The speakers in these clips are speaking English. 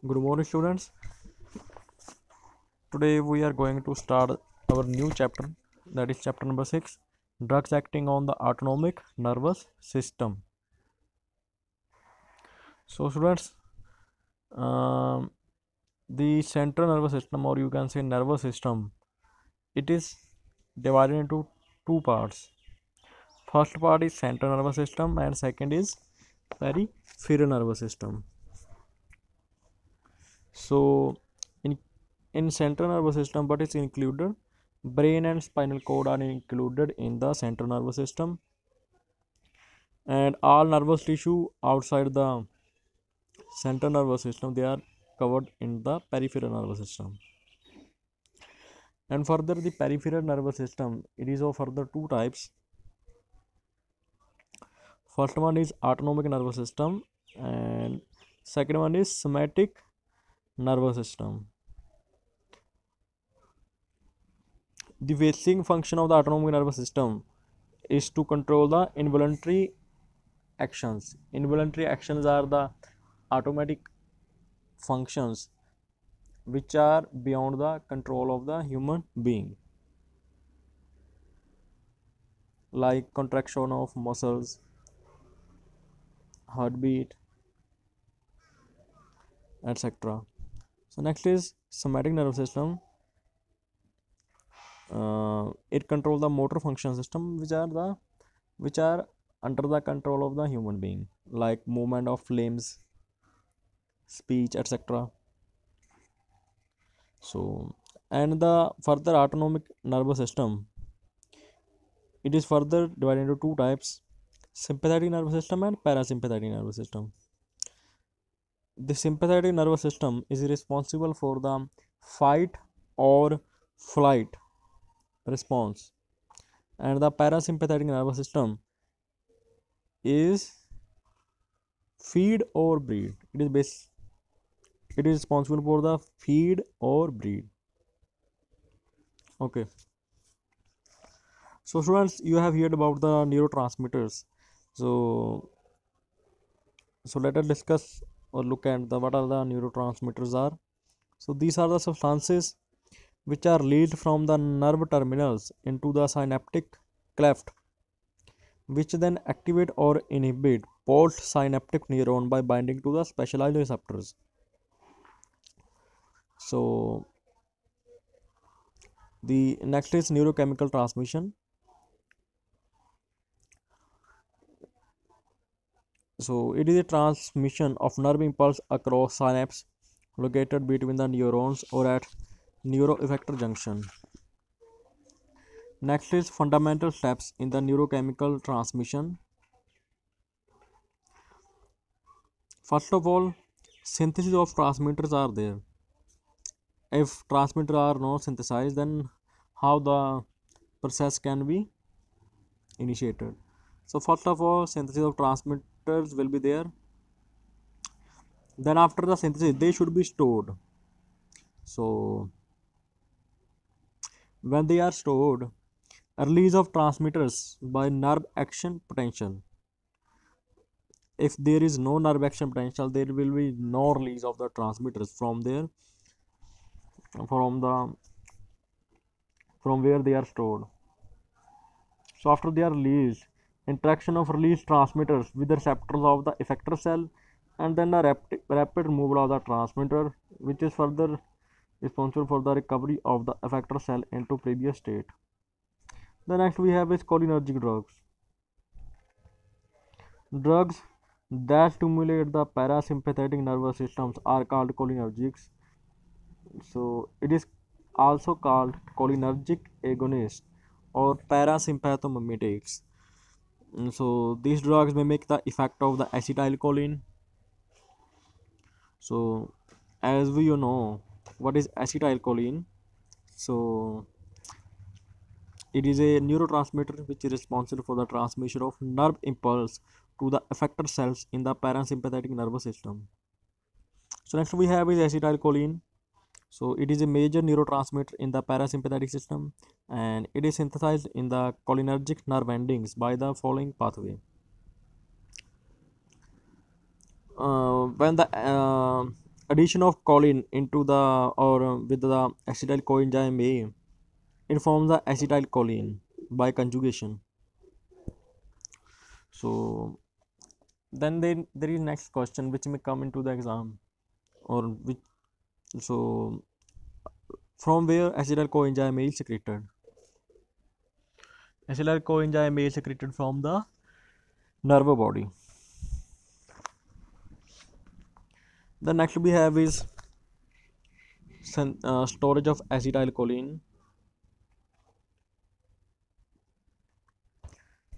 Good morning, students. Today we are going to start our new chapter, that is chapter number 6, drugs acting on the autonomic nervous system. So, students, um, the central nervous system, or you can say nervous system, it is divided into two parts. First part is central nervous system, and second is peripheral nervous system. So, in central nervous system, what is included? Brain and spinal cord are included in the central nervous system, and all nervous tissue outside the central nervous system, they are covered in the peripheral nervous system. And further, the peripheral nervous system, it is of further two types. First one is autonomic nervous system, and second one is somatic nervous system. The basic function of the autonomic nervous system is to control the involuntary actions. Involuntary actions are the automatic functions which are beyond the control of the human being, like contraction of muscles, heartbeat, etc. So next is somatic nervous system. It controls the motor function system which are under the control of the human being, like movement of limbs, speech, etc. So, and the further autonomic nervous system, it is further divided into two types: sympathetic nervous system and parasympathetic nervous system. The sympathetic nervous system is responsible for the fight or flight response, and the parasympathetic nervous system is feed or breed. It is responsible for the feed or breed. Okay. So students, you have heard about the neurotransmitters. So let us discuss or look at the what are the neurotransmitters are. So these are the substances which are released from the nerve terminals into the synaptic cleft, which then activate or inhibit postsynaptic neuron by binding to the specialized receptors. So the next is neurochemical transmission. So it is a transmission of nerve impulse across synapse located between the neurons or at neuroeffector junction. Next is fundamental steps in the neurochemical transmission. First of all, synthesis of transmitters are there. If transmitters are not synthesized, then how the process can be initiated? So first of all, synthesis of transmitters will be there. Then after the synthesis, they should be stored. So when they are stored, release of transmitters by nerve action potential. If there is no nerve action potential, there will be no release of the transmitters from there, from where they are stored. So after they are released, interaction of released transmitters with the receptors of the effector cell, and then the rapid removal of the transmitter, which is further responsible for the recovery of the effector cell into previous state. The next we have is cholinergic drugs. Drugs that stimulate the parasympathetic nervous systems are called cholinergics. So it is also called cholinergic agonist or parasympathomimetics. So these drugs mimic the effect of the acetylcholine. So as we know, what is acetylcholine? So it is a neurotransmitter which is responsible for the transmission of nerve impulse to the effector cells in the parasympathetic nervous system. So next we have is acetylcholine. So it is a major neurotransmitter in the parasympathetic system, and it is synthesized in the cholinergic nerve endings by the following pathway. When the Addition of choline into the or with the acetyl coenzyme A, it forms the acetylcholine by conjugation. So then there is next question which may come into the exam, or which, so from where acetyl coenzyme A is secreted. Acetyl coenzyme A is secreted from the nerve body. The next we have is storage of acetylcholine.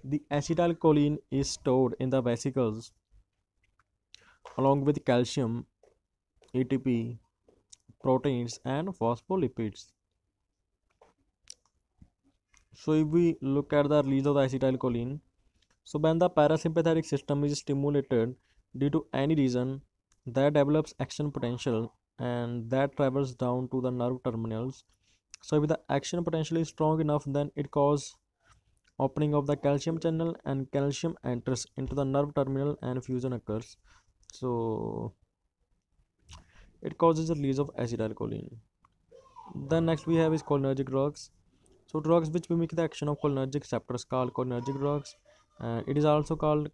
The acetylcholine is stored in the vesicles along with calcium, ATP, proteins, and phospholipids. So, if we look at the release of the acetylcholine, so when the parasympathetic system is stimulated due to any reason, that develops action potential and that travels down to the nerve terminals. So, if the action potential is strong enough, then it causes opening of the calcium channel and calcium enters into the nerve terminal and fusion occurs. So, it causes the release of acetylcholine. Then next we have is cholinergic drugs. So drugs which mimic the action of cholinergic receptors called cholinergic drugs, and it is also called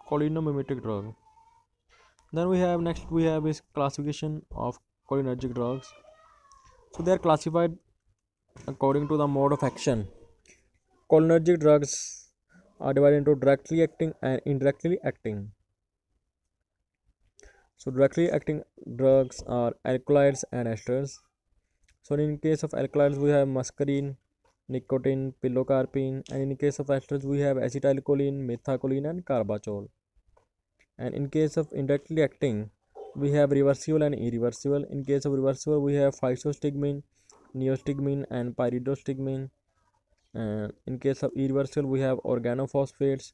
cholinomimetic drug. Then we have is classification of cholinergic drugs. So they are classified according to the mode of action. Cholinergic drugs are divided into directly acting and indirectly acting. So directly acting drugs are alkaloids and esters. So in case of alkaloids we have muscarine, nicotine, pilocarpine, and in case of esters we have acetylcholine, methacholine, and carbachol. And in case of indirectly acting, we have reversible and irreversible. In case of reversible, we have physostigmine, neostigmine, and pyridostigmine. And in case of irreversible, we have organophosphates,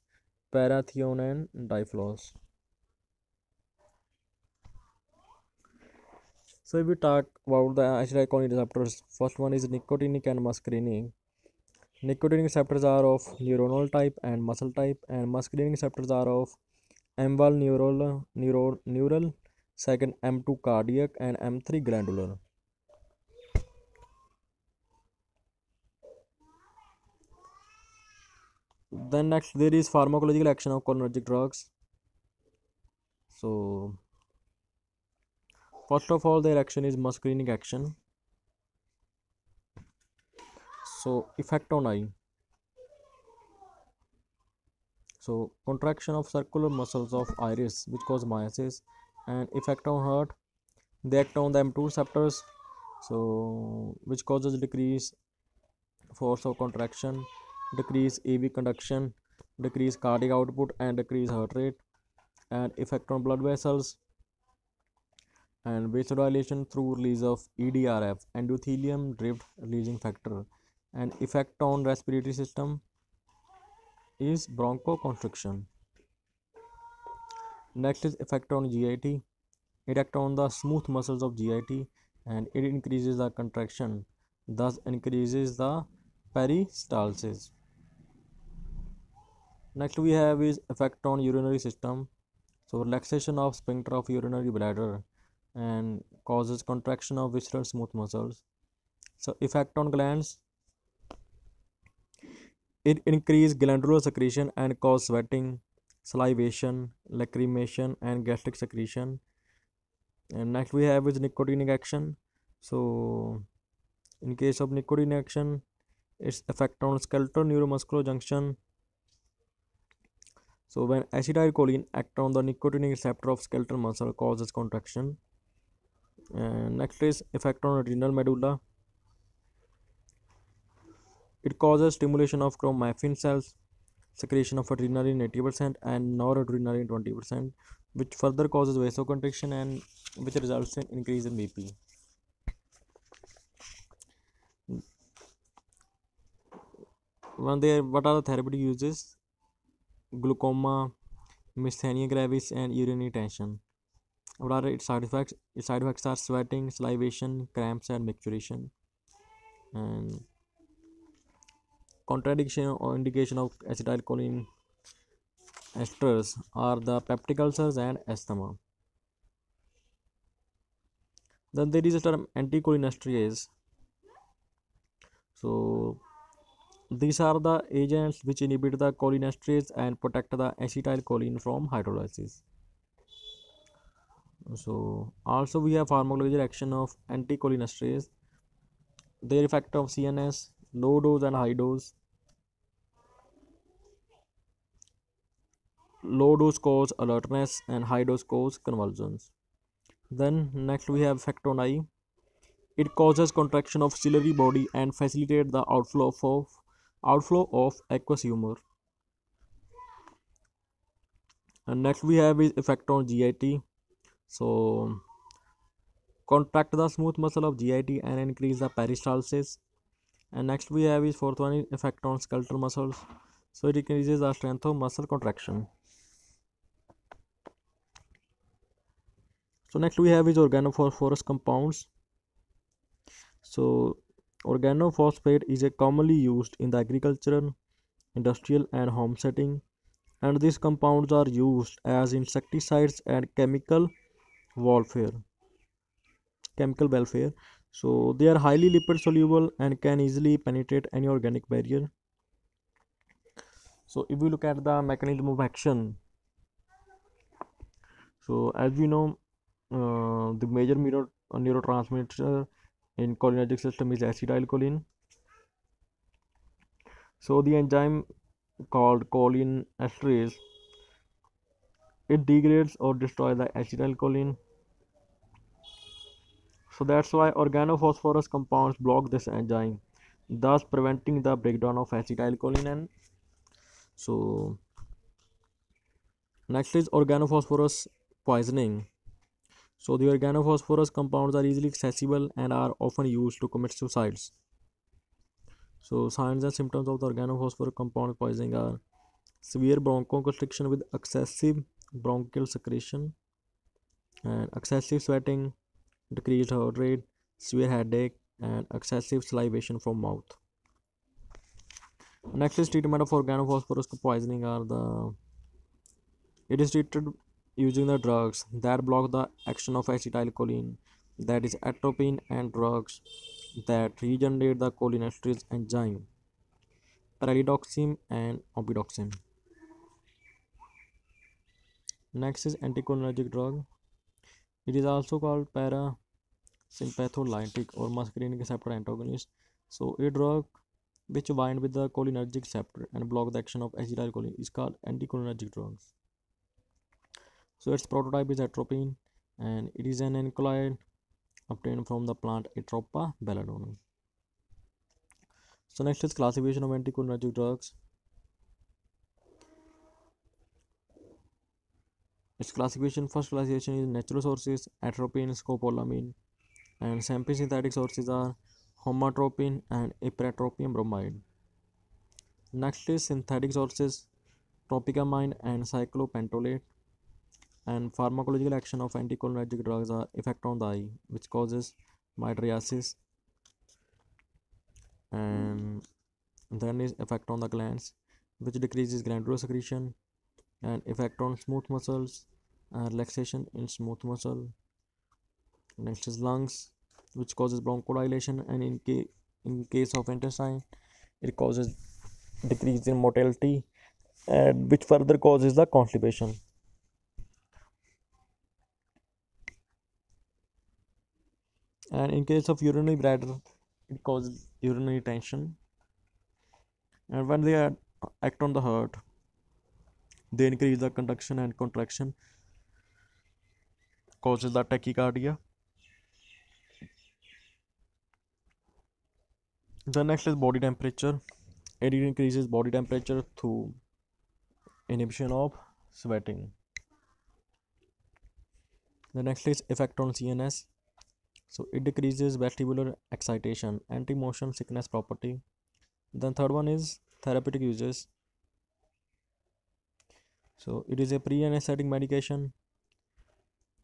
parathione, and diflos. So if we talk about the acetylcholine receptors, first one is nicotinic and muscarinic. Nicotinic receptors are of neuronal type and muscle type, and muscarinic receptors are of M1 neural, second M2 cardiac, and M3 glandular. Then next there is pharmacological action of cholinergic drugs. So first of all their action is muscarinic action. So effect on eye. So contraction of circular muscles of iris which cause miosis, and effect on heart. They act on the M2 receptors, so which causes decrease force of contraction, decrease AV conduction, decrease cardiac output, and decrease heart rate. And effect on blood vessels and vasodilation through release of EDRF, endothelium drift releasing factor. And effect on respiratory system is bronchoconstriction. Next is effect on GIT. It acts on the smooth muscles of GIT and it increases the contraction, thus increases the peristalsis. Next we have is effect on urinary system. So relaxation of sphincter of urinary bladder and causes contraction of visceral smooth muscles. So effect on glands, it increase glandular secretion and cause sweating, salivation, lacrimation, and gastric secretion. And next we have is nicotinic action. So in case of nicotinic action, its effect on skeletal neuromuscular junction. So when acetylcholine act on the nicotinic receptor of skeletal muscle causes contraction. And next is effect on adrenal medulla. It causes stimulation of chromaffin cells, secretion of adrenaline 80% and noradrenaline 20%, which further causes vasoconstriction and which results in increase in BP. What are the therapeutic uses? Glaucoma, myasthenia gravis, and urinary tension. What are its side effects? Its side effects are sweating, salivation, cramps, and micturition. And contradiction or indication of acetylcholine esters are the peptic ulcers and asthma. Then there is a term anticholinesterase. So these are the agents which inhibit the cholinesterase and protect the acetylcholine from hydrolysis. So also we have pharmacological action of anticholinesterase. Their effect of CNS, low dose and high dose. Low dose cause alertness and high dose cause convulsions. Then next we have effect on eye. It causes contraction of ciliary body and facilitate the outflow of aqueous humor. And next we have is effect on GIT. So contract the smooth muscle of GIT and increase the peristalsis. And next we have is fourth one is effect on skeletal muscles. So it increases the strength of muscle contraction. So next we have is organophosphorus compounds. So organophosphate is a commonly used in the agricultural, industrial and home setting, and these compounds are used as insecticides and chemical welfare. So they are highly lipid soluble and can easily penetrate any organic barrier. So if we look at the mechanism of action, so as we know, the major neurotransmitter in cholinergic system is acetylcholine. So the enzyme called cholinesterase, it degrades or destroys the acetylcholine. So that's why organophosphorus compounds block this enzyme, thus preventing the breakdown of acetylcholine. And so next is organophosphorus poisoning. So the organophosphorus compounds are easily accessible and are often used to commit suicides. So signs and symptoms of the organophosphorus compound poisoning are severe bronchoconstriction with excessive bronchial secretion and excessive sweating, decreased heart rate, severe headache, and excessive salivation from mouth. Next is treatment of organophosphorus poisoning are the it is treated using the drugs that block the action of acetylcholine, that is atropine, and drugs that regenerate the cholinesterase enzyme, pyridoxine and opidoxine. Next is anticholinergic drug. It is also called parasympatholytic or muscarinic receptor antagonist. So a drug which bind with the cholinergic receptor and block the action of acetylcholine is called anticholinergic drugs. So its prototype is atropine and it is an alkaloid obtained from the plant Atropa belladonna. So next is classification of anticholinergic drugs. Its classification, first classification is natural sources, atropine, scopolamine, and semi-synthetic sources are homatropine and ipratropium bromide. Next is synthetic sources, tropicamine and cyclopentolate. And pharmacological action of anticholinergic drugs are effect on the eye, which causes mydriasis, and then is effect on the glands, which decreases glandular secretion, and effect on smooth muscles, relaxation in smooth muscle. Next is lungs, which causes bronchodilation, and in case of intestine, it causes decrease in motility, and which further causes the constipation. And in case of urinary bladder, it causes urinary tension. And when they act on the heart, they increase the conduction and contraction, causes the tachycardia. The next is body temperature. It increases body temperature through inhibition of sweating. The next is effect on CNS. So it decreases vestibular excitation, anti-motion sickness property. Then third one is therapeutic uses. So it is a pre-anesthetic medication,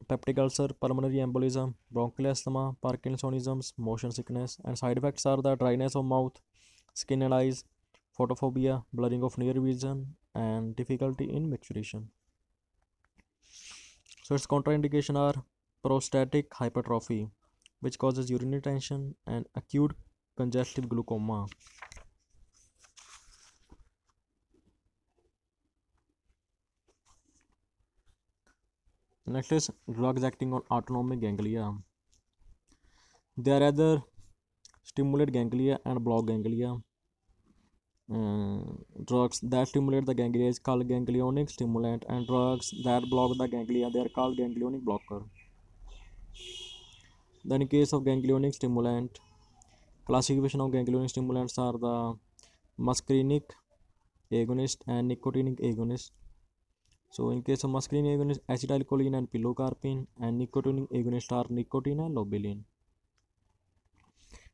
peptic ulcer, pulmonary embolism, bronchial asthma, Parkinsonism, motion sickness, and side effects are the dryness of mouth, skin and eyes, photophobia, blurring of near vision, and difficulty in micturition. So its contraindication are prostatic hypertrophy, which causes urinary tension and acute congestive glaucoma. Next is drugs acting on autonomic ganglia. They are either stimulate ganglia and block ganglia. Drugs that stimulate the ganglia is called ganglionic stimulant, and drugs that block the ganglia, they are called ganglionic blocker. Then in case of ganglionic stimulant, classification of ganglionic stimulants are the muscarinic agonist and nicotinic agonist. So in case of muscarinic agonist, acetylcholine and pilocarpine, and nicotinic agonist are nicotine and lobeline.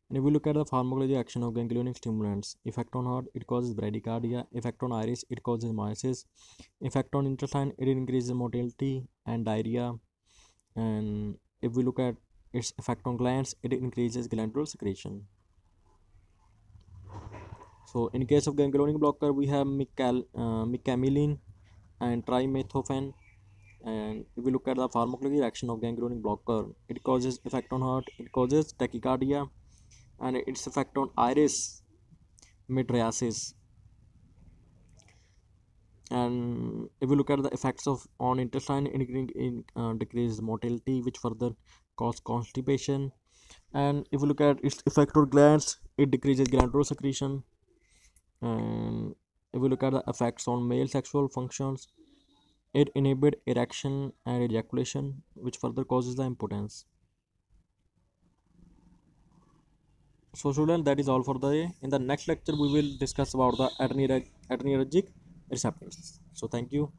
And if we look at the pharmacology action of ganglionic stimulants, effect on heart, it causes bradycardia. Effect on iris, it causes myosis. Effect on intestine, it increases motility and diarrhea. And if we look at its effect on glands, it increases glandular secretion. So in case of ganglionic blocker, we have mecamilin and trimethophan. And if we look at the pharmacology action of ganglionic blocker, it causes effect on heart, it causes tachycardia, and its effect on iris, mydriasis. And if we look at the effects of on intestine, it decreases motility, which further cause constipation. And if we look at its effect on glands, it decreases glandular secretion. And if we look at the effects on male sexual functions, it inhibits erection and ejaculation, which further causes the impotence. So student, that is all for the day. In the next lecture, we will discuss about the adrenergic receptors. So thank you.